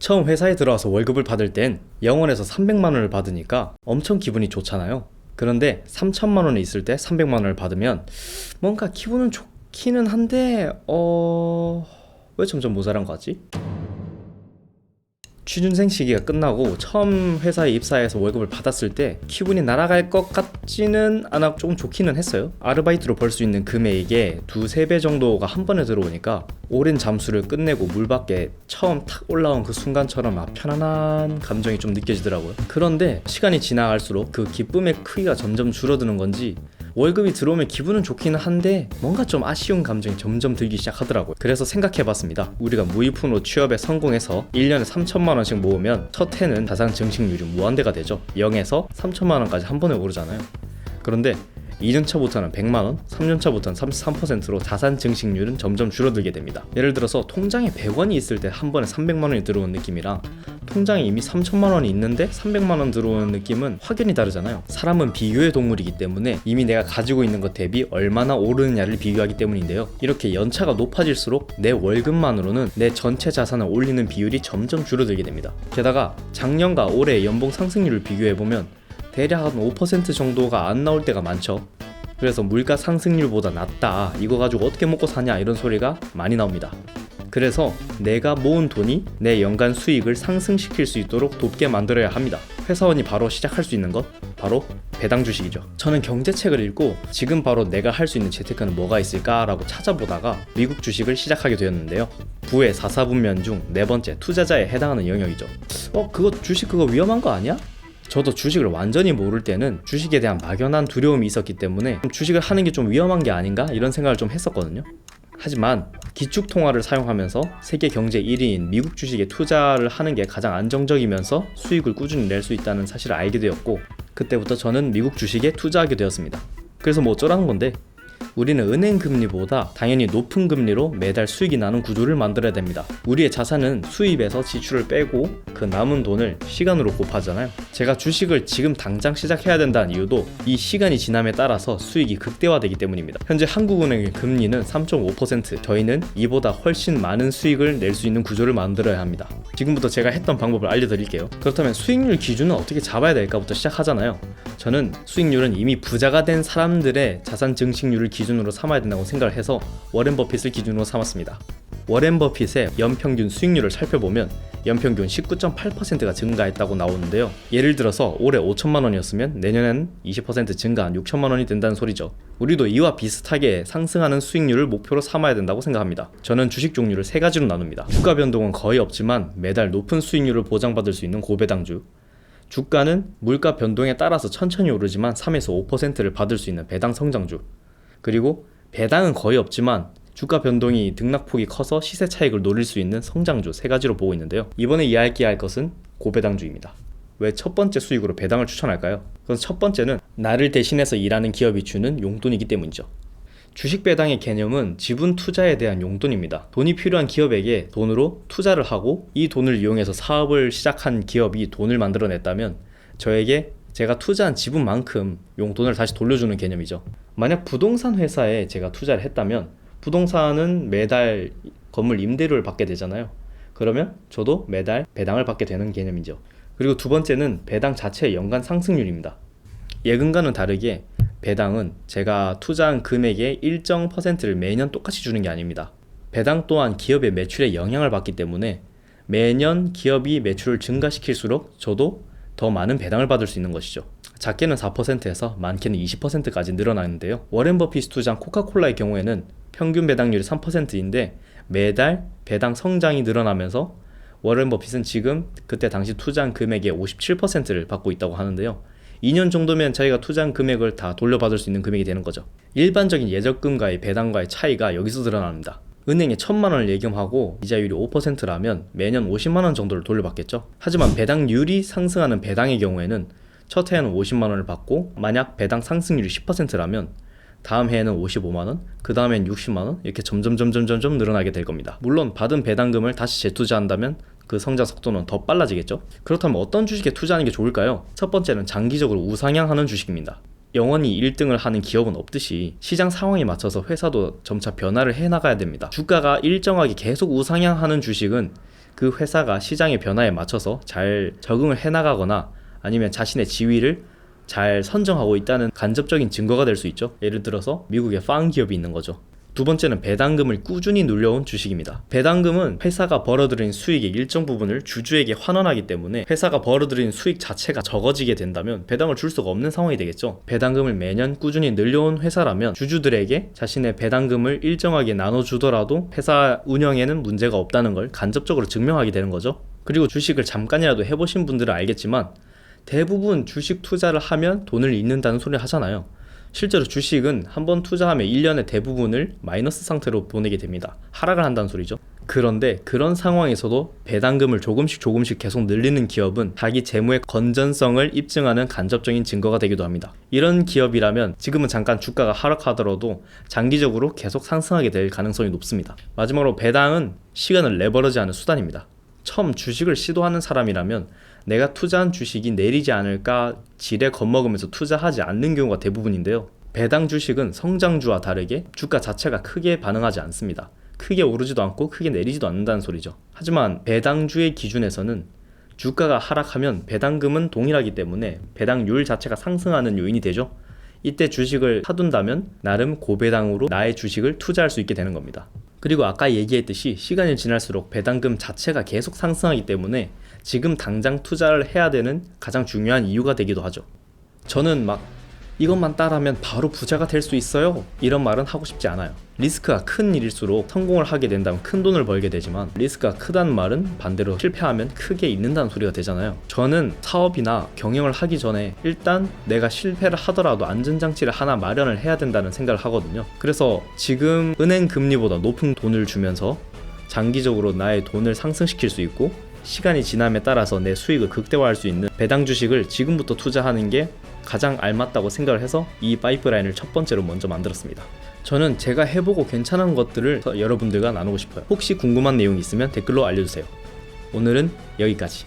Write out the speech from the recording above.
처음 회사에 들어와서 월급을 받을 땐 영원에서 300만 원을 받으니까 엄청 기분이 좋잖아요. 그런데 3천만 원이 있을 때 300만 원을 받으면 뭔가 기분은 좋기는 한데 왜 점점 모자란 거 같지? 취준생 시기가 끝나고 처음 회사에 입사해서 월급을 받았을 때 기분이 날아갈 것 같지는 않아 조금 좋기는 했어요. 아르바이트로 벌 수 있는 금액의 2~3배 정도가 한 번에 들어오니까 오랜 잠수를 끝내고 물 밖에 처음 탁 올라온 그 순간처럼 편안한 감정이 좀 느껴지더라고요. 그런데 시간이 지나갈수록 그 기쁨의 크기가 점점 줄어드는 건지 월급이 들어오면 기분은 좋기는 한데 뭔가 좀 아쉬운 감정이 점점 들기 시작하더라고요. 그래서 생각해봤습니다. 우리가 무이푼으로 취업에 성공해서 1년에 3천만 원씩 모으면 첫 해는 자산 증식률이 무한대가 되죠. 0에서 3천만 원까지 한 번에 오르잖아요. 그런데 2년차부터는 100만원, 3년차부터는 33%로 자산 증식률은 점점 줄어들게 됩니다. 예를 들어서 통장에 100원이 있을 때 한 번에 300만원이 들어오는 느낌이랑 통장에 이미 3천만원이 있는데 300만원 들어오는 느낌은 확연히 다르잖아요. 사람은 비교의 동물이기 때문에 이미 내가 가지고 있는 것 대비 얼마나 오르느냐를 비교하기 때문인데요. 이렇게 연차가 높아질수록 내 월급만으로는 내 전체 자산을 올리는 비율이 점점 줄어들게 됩니다. 게다가 작년과 올해의 연봉 상승률을 비교해보면 대략 한 5% 정도가 안 나올 때가 많죠. 그래서 물가 상승률보다 낮다, 이거 가지고 어떻게 먹고 사냐 이런 소리가 많이 나옵니다. 그래서 내가 모은 돈이 내 연간 수익을 상승시킬 수 있도록 돕게 만들어야 합니다. 회사원이 바로 시작할 수 있는 것, 바로 배당 주식이죠. 저는 경제책을 읽고 지금 바로 내가 할 수 있는 재테크는 뭐가 있을까라고 찾아보다가 미국 주식을 시작하게 되었는데요. 부의 4사분면 중 네 번째, 투자자에 해당하는 영역이죠. 그거 주식 그거 위험한 거 아니야? 저도 주식을 완전히 모를 때는 주식에 대한 막연한 두려움이 있었기 때문에 주식을 하는 게 좀 위험한 게 아닌가 이런 생각을 좀 했었거든요. 하지만 기축통화를 사용하면서 세계 경제 1위인 미국 주식에 투자를 하는 게 가장 안정적이면서 수익을 꾸준히 낼 수 있다는 사실을 알게 되었고, 그때부터 저는 미국 주식에 투자하게 되었습니다. 그래서 뭐 어쩌라는 건데, 우리는 은행 금리보다 당연히 높은 금리로 매달 수익이 나는 구조를 만들어야 됩니다. 우리의 자산은 수입에서 지출을 빼고 그 남은 돈을 시간으로 곱하잖아요. 제가 주식을 지금 당장 시작해야 된다는 이유도 이 시간이 지남에 따라서 수익이 극대화되기 때문입니다. 현재 한국은행의 금리는 3.5%, 저희는 이보다 훨씬 많은 수익을 낼 수 있는 구조를 만들어야 합니다. 지금부터 제가 했던 방법을 알려드릴게요. 그렇다면 수익률 기준은 어떻게 잡아야 될까부터 시작하잖아요. 저는 수익률은 이미 부자가 된 사람들의 자산 증식률을 기준으로 삼아야 된다고 생각을 해서 워렌 버핏을 기준으로 삼았습니다. 워렌 버핏의 연평균 수익률을 살펴보면 연평균 19.8%가 증가했다고 나오는데요. 예를 들어서 올해 5천만 원이었으면 내년에는 20% 증가한 6천만 원이 된다는 소리죠. 우리도 이와 비슷하게 상승하는 수익률을 목표로 삼아야 된다고 생각합니다. 저는 주식 종류를 3가지로 나눕니다. 주가 변동은 거의 없지만 매달 높은 수익률을 보장받을 수 있는 고배당주, 주가는 물가 변동에 따라서 천천히 오르지만 3에서 5%를 받을 수 있는 배당 성장주, 그리고 배당은 거의 없지만 주가 변동이 등락폭이 커서 시세 차익을 노릴 수 있는 성장주, 3가지로 보고 있는데요. 이번에 이야기할 것은 고배당주입니다. 왜 첫 번째 수익으로 배당을 추천할까요? 그건 첫 번째는 나를 대신해서 일하는 기업이 주는 용돈이기 때문이죠. 주식 배당의 개념은 지분 투자에 대한 용돈입니다. 돈이 필요한 기업에게 돈으로 투자를 하고 이 돈을 이용해서 사업을 시작한 기업이 돈을 만들어냈다면 저에게 제가 투자한 지분만큼 용돈을 다시 돌려주는 개념이죠. 만약 부동산 회사에 제가 투자를 했다면 부동산은 매달 건물 임대료를 받게 되잖아요. 그러면 저도 매달 배당을 받게 되는 개념이죠. 그리고 두 번째는 배당 자체의 연간 상승률입니다. 예금과는 다르게 배당은 제가 투자한 금액의 일정 퍼센트를 매년 똑같이 주는 게 아닙니다. 배당 또한 기업의 매출에 영향을 받기 때문에 매년 기업이 매출을 증가시킬수록 저도 더 많은 배당을 받을 수 있는 것이죠. 작게는 4%에서 많게는 20%까지 늘어나는데요. 워렌 버핏이 투자한 코카콜라의 경우에는 평균 배당률이 3%인데 매달 배당 성장이 늘어나면서 워렌 버핏은 지금 그때 당시 투자한 금액의 57%를 받고 있다고 하는데요. 2년 정도면 자기가 투자한 금액을 다 돌려받을 수 있는 금액이 되는 거죠. 일반적인 예적금과의 배당과의 차이가 여기서 드러납니다. 은행에 1,000만 원을 예금하고 이자율이 5%라면 매년 50만 원 정도를 돌려받겠죠. 하지만 배당률이 상승하는 배당의 경우에는 첫 해에는 50만 원을 받고 만약 배당 상승률이 10%라면 다음 해에는 55만 원, 그 다음엔 60만 원, 이렇게 점점 늘어나게 될 겁니다. 물론 받은 배당금을 다시 재투자한다면 그 성장 속도는 더 빨라지겠죠. 그렇다면 어떤 주식에 투자하는 게 좋을까요? 첫 번째는 장기적으로 우상향하는 주식입니다. 영원히 1등을 하는 기업은 없듯이 시장 상황에 맞춰서 회사도 점차 변화를 해나가야 됩니다. 주가가 일정하게 계속 우상향하는 주식은 그 회사가 시장의 변화에 맞춰서 잘 적응을 해나가거나 아니면 자신의 지위를 잘 선정하고 있다는 간접적인 증거가 될 수 있죠. 예를 들어서 미국에 팡 기업이 있는 거죠. 두 번째는 배당금을 꾸준히 눌려온 주식입니다. 배당금은 회사가 벌어들인 수익의 일정 부분을 주주에게 환원하기 때문에 회사가 벌어들인 수익 자체가 적어지게 된다면 배당을 줄 수가 없는 상황이 되겠죠. 배당금을 매년 꾸준히 늘려온 회사라면 주주들에게 자신의 배당금을 일정하게 나눠주더라도 회사 운영에는 문제가 없다는 걸 간접적으로 증명하게 되는 거죠. 그리고 주식을 잠깐이라도 해보신 분들은 알겠지만 대부분 주식 투자를 하면 돈을 잃는다는 소리를 하잖아요. 실제로 주식은 한번 투자하면 1년의 대부분을 마이너스 상태로 보내게 됩니다. 하락을 한다는 소리죠. 그런데 그런 상황에서도 배당금을 조금씩 계속 늘리는 기업은 자기 재무의 건전성을 입증하는 간접적인 증거가 되기도 합니다. 이런 기업이라면 지금은 잠깐 주가가 하락하더라도 장기적으로 계속 상승하게 될 가능성이 높습니다. 마지막으로 배당은 시간을 레버리지하는 수단입니다. 처음 주식을 시도하는 사람이라면 내가 투자한 주식이 내리지 않을까 지레 겁먹으면서 투자하지 않는 경우가 대부분인데요. 배당 주식은 성장주와 다르게 주가 자체가 크게 반응하지 않습니다. 크게 오르지도 않고 크게 내리지도 않는다는 소리죠. 하지만 배당주의 기준에서는 주가가 하락하면 배당금은 동일하기 때문에 배당률 자체가 상승하는 요인이 되죠. 이때 주식을 사둔다면 나름 고배당으로 나의 주식을 투자할 수 있게 되는 겁니다. 그리고 아까 얘기했듯이 시간이 지날수록 배당금 자체가 계속 상승하기 때문에 지금 당장 투자를 해야 되는 가장 중요한 이유가 되기도 하죠. 저는 막 이것만 따라하면 바로 부자가 될 수 있어요 이런 말은 하고 싶지 않아요. 리스크가 큰 일일수록 성공을 하게 된다면 큰 돈을 벌게 되지만 리스크가 크다는 말은 반대로 실패하면 크게 잃는다는 소리가 되잖아요. 저는 사업이나 경영을 하기 전에 일단 내가 실패를 하더라도 안전장치를 하나 마련을 해야 된다는 생각을 하거든요. 그래서 지금 은행 금리보다 높은 돈을 주면서 장기적으로 나의 돈을 상승시킬 수 있고 시간이 지남에 따라서 내 수익을 극대화할 수 있는 배당 주식을 지금부터 투자하는 게 가장 알맞다고 생각을 해서 이 파이프라인을 첫 번째로 먼저 만들었습니다. 저는 제가 해보고 괜찮은 것들을 여러분들과 나누고 싶어요. 혹시 궁금한 내용이 있으면 댓글로 알려주세요. 오늘은 여기까지.